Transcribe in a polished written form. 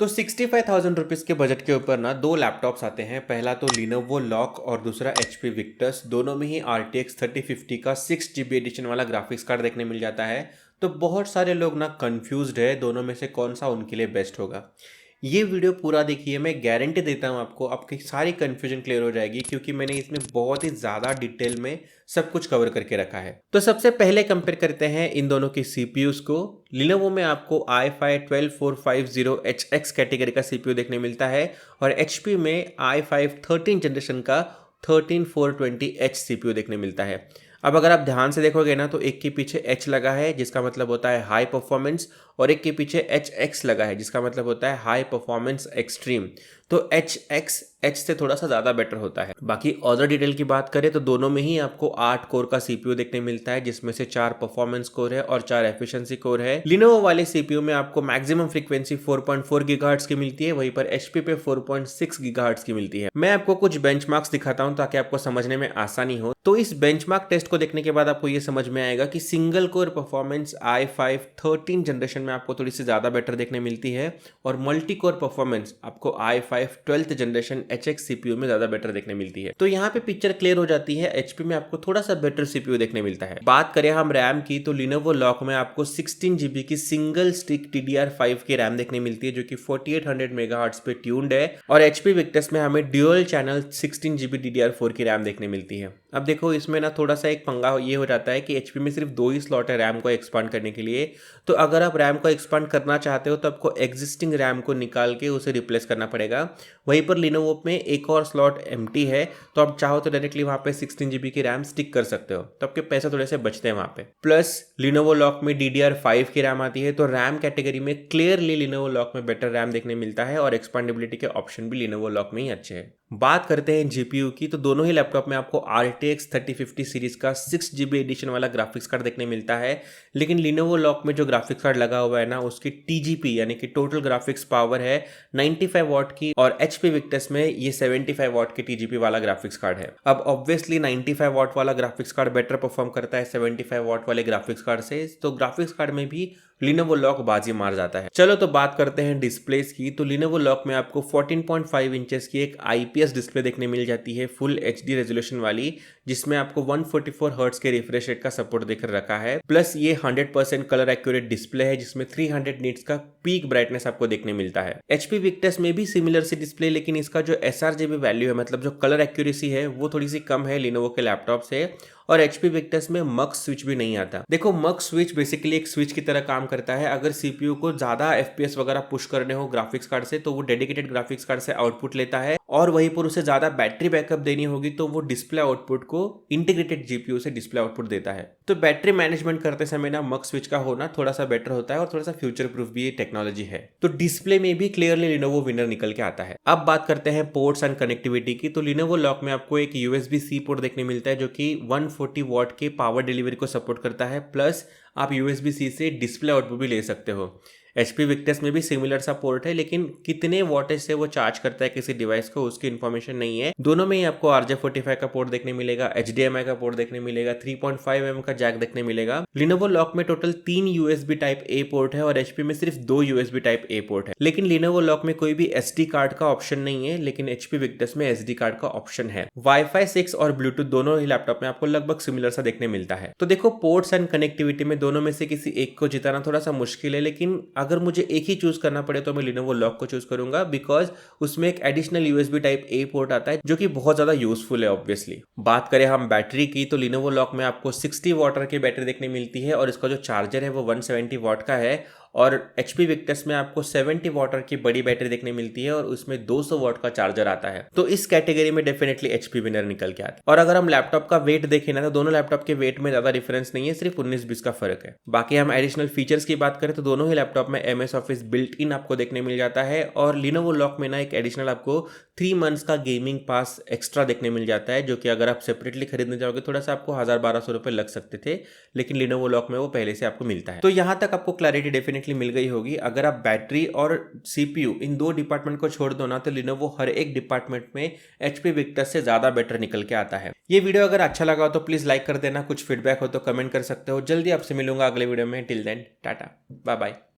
तो 65,000 रुपीज़ के बजट के ऊपर ना दो लैपटॉप्स आते हैं। पहला तो Lenovo लॉक और दूसरा HP Victus। दोनों में ही RTX 3050 का 6 GB एडिशन वाला ग्राफिक्स कार्ड देखने मिल जाता है। तो बहुत सारे लोग ना कंफ्यूज्ड है दोनों में से कौन सा उनके लिए बेस्ट होगा। ये वीडियो पूरा देखिए, मैं गारंटी देता हूँ आपको आपकी सारी कन्फ्यूजन क्लियर हो जाएगी, क्योंकि मैंने इसमें बहुत ही ज़्यादा डिटेल में सब कुछ कवर करके रखा है। तो सबसे पहले कंपेयर करते हैं इन दोनों की CPUs को। Lenovo में आपको i5 12450HX कैटेगरी का CPU देखने मिलता है और HP में i5 13 जनरेशन का 13420H CPU देखने मिलता है। अब अगर आप ध्यान से देखोगे ना तो एक के पीछे H लगा है जिसका मतलब होता है हाई परफॉर्मेंस, और एक के पीछे HX लगा है जिसका मतलब होता है हाई परफॉर्मेंस एक्सट्रीम। तो HX H से थोड़ा सा ज़्यादा बेटर होता है। बाकी अदर डिटेल की बात करें तो दोनों में ही आपको 8 कोर का CPU देखने मिलता है, जिसमें से 4 परफॉर्मेंस कोर है और 4 एफिशिएंसी कोर है। Lenovo वाले CPU में आपको मैक्सिमम फ्रीक्वेंसी 4.4 गीगाहर्ट्ज की मिलती है, वहीं पर HP पे 4.6 गीगाहर्ट्ज की मिलती है। मैं आपको कुछ बेंचमार्क्स दिखाता हूं ताकि आपको समझने में आसानी हो। तो इस बेंचमार्क टेस्ट को देखने के बाद आपको ये समझ में आएगा कि single core performance i5 13 generation में आपको थोड़ी सी ज़्यादा बेटर देखने मिलती है, और मल्टी कोर परफॉर्मेंस आपको i5 12th generation HX CPU में ज़्यादा बेटर देखने मिलती है। तो यहाँ पे पिक्चर क्लियर हो जाती है, HP में आपको थोड़ा सा बेटर CPU देखने मिलता है। बात करें हम रैम की तो Lenovo लॉक में आपको 16 GB की सिंगल स्टिक DDR5 की रैम देखने मिलती है, जो कि 4800 मेगाहर्ट्ज पे ट्यून्ड है, और HP Victus में हमें ड्यूअल चैनल 16 GB DDR4 की रैम देखने मिलती है। अब देखो इसमें ना थोड़ा सा एक पंगा ये हो जाता है कि HP में सिर्फ 2 ही स्लॉट है रैम को एक्सपांड करने के लिए। तो अगर आप रैम को एक्सपांड करना चाहते हो तो आपको एग्जिस्टिंग रैम को निकाल के उसे रिप्लेस करना पड़ेगा। वहीं पर Lenovo में एक और स्लॉट एम्प्टी है, तो आप चाहो तो डायरेक्टली वहाँ पे 16 GB की रैम स्टिक कर सकते हो, तो आपके पैसे थोड़े से बचते हैं वहाँ पे। प्लस Lenovo लॉक में DDR5 की रैम आती है, तो रैम कैटेगरी में क्लियरली Lenovo लॉक में बेटर रैम देखने मिलता है, और एक्सपांडेबिलिटी के ऑप्शन भी Lenovo लॉक में ही अच्छे हैं। बात करते हैं GPU की, तो दोनों ही लैपटॉप में आपको RTX 3050 सीरीज का 6 GB एडिशन वाला ग्राफिक्स कार्ड देखने मिलता है, लेकिन Lenovo लॉक में जो ग्राफिक्स कार्ड लगा हुआ है ना उसकी TGP यानी कि टोटल ग्राफिक्स पावर है 95 वाट की, और HP Victus में ये 75 वाट की TGP वाला ग्राफिक्स कार्ड है। अब ऑब्वियसली 95 वाट वाला ग्राफिक्स कार्ड बेटर परफॉर्म करता है 75 वाट वाले ग्राफिक्स कार्ड से, तो ग्राफिक्स कार्ड में भी Lenovo लॉक बाजी मार जाता है। चलो तो बात करते हैं डिस्प्लेस की, तो Lenovo लॉक में आपको 14.5 इंचेस की एक IPS डिस्प्ले देखने मिल जाती है फुल HD रेजोल्यूशन वाली, जिसमें आपको 144 हर्ट्ज के रिफ्रेश रेट का सपोर्ट देकर रखा है। प्लस ये 100% कलर एक्यूरेट डिस्प्ले है, जिसमें 300 निट्स का पीक ब्राइटनेस आपको देखने मिलता है। HP Victus में भी सिमिलर सी डिस्प्ले, लेकिन इसका जो sRGB वैल्यू है, मतलब जो कलर एक्यूरेसी है, वो थोड़ी सी कम है Lenovo के लैपटॉप से। और HP Victus में मक्स स्विच भी नहीं आता। देखो मक्स स्विच बेसिकली एक स्विच की तरह काम करता है। अगर CPU को ज्यादा FPS वगैरह पुश करने हो ग्राफिक्स कार्ड से, तो वो डेडिकेटेड ग्राफिक्स कार्ड से आउटपुट लेता है, और वहीं पर उसे ज्यादा बैटरी बैकअप देनी होगी तो वो डिस्प्ले आउटपुट को इंटीग्रेटेड GPU से डिस्प्ले आउटपुट देता है। तो बैटरी मैनेजमेंट करते समय ना मक्स स्विच का होना थोड़ा सा बेटर होता है, और थोड़ा सा फ्यूचर प्रूफ भी ये टेक्नोलॉजी है। तो डिस्प्ले में भी क्लियरली Lenovo विनर निकल के आता है। अब बात करते हैं पोर्ट्स एंड कनेक्टिविटी की, तो Lenovo लॉक में आपको एक USB-C पोर्ट देखने मिलता है, जो कि 140 वाट के पावर डिलीवरी को सपोर्ट करता है। प्लस आप USB-C से डिस्प्ले आउटपुट भी ले सकते हो। HP Victus में भी सिमिलर सा पोर्ट है, लेकिन कितने वोल्टेज से वो चार्ज करता है किसी डिवाइस को उसकी इन्फॉर्मेशन नहीं है। दोनों में ही आपको RJ45 का पोर्ट देखने मिलेगा, HDMI का पोर्ट देखने मिलेगा, 3.5mm का जैक देखने मिलेगा। Lenovo लॉक में total 3 USB type A port है, और HP में सिर्फ 2 USB टाइप A पोर्ट है। लेकिन Lenovo लॉक में कोई भी SD कार्ड का ऑप्शन नहीं है, लेकिन HP Victus में SD कार्ड का ऑप्शन है। Wi-Fi 6 और Bluetooth दोनों ही लैपटॉप में आपको लगभग सिमिलर सा देखने मिलता है। तो देखो पोर्ट्स एंड कनेक्टिविटी में दोनों में से किसी एक को जिताना थोड़ा सा मुश्किल है, लेकिन अगर मुझे एक ही चूज करना पड़े तो मैं Lenovo लॉक को चूज करूंगा, बिकॉज उसमें एक additional USB type A port आता है, जो कि बहुत ज्यादा यूजफुल है ऑब्वियसली। बात करें हम बैटरी की, तो Lenovo लॉक में आपको 60 वाट की बैटरी देखने मिलती है, और इसका जो चार्जर है वो 170 वाट का है। और HP Victus में आपको 70 वाट की बड़ी बैटरी देखने मिलती है, और उसमें 200 वाट का चार्जर आता है। तो इस कैटेगरी में डेफिनेटली HP विनर निकल के आता है। और अगर हम लैपटॉप का वेट देखें ना, तो दोनों लैपटॉप के वेट में ज्यादा डिफरेंस नहीं है, सिर्फ 19-20 का फर्क है। बाकी हम एडिशनल फीचर्स की बात करें तो दोनों ही लैपटॉप में MS Office बिल्ट इन आपको देखने मिल जाता है, और Lenovo लॉक में ना एक एडिशनल आपको 3 मंथ्स का गेमिंग पास एक्स्ट्रा देखने मिल जाता है, जो कि अगर आप सेपरेटली खरीदने जाओगे थोड़ा सा आपको 1000-1200 रुपए लग सकते थे, लेकिन Lenovo लॉक में वो पहले से आपको मिलता है। तो यहाँ तक आपको क्लैरिटी डेफिनेटली मिल गई होगी। अगर आप बैटरी और CPU इन दो डिपार्टमेंट को छोड़ दो ना, तो Lenovo हर एक डिपार्टमेंट में HP Victus से ज्यादा बेटर निकल के आता है। ये वीडियो अगर अच्छा लगा हो तो प्लीज लाइक कर देना, कुछ फीडबैक हो तो कमेंट कर सकते हो। जल्दी आपसे मिलूंगा अगले वीडियो में। Till then tata bye bye.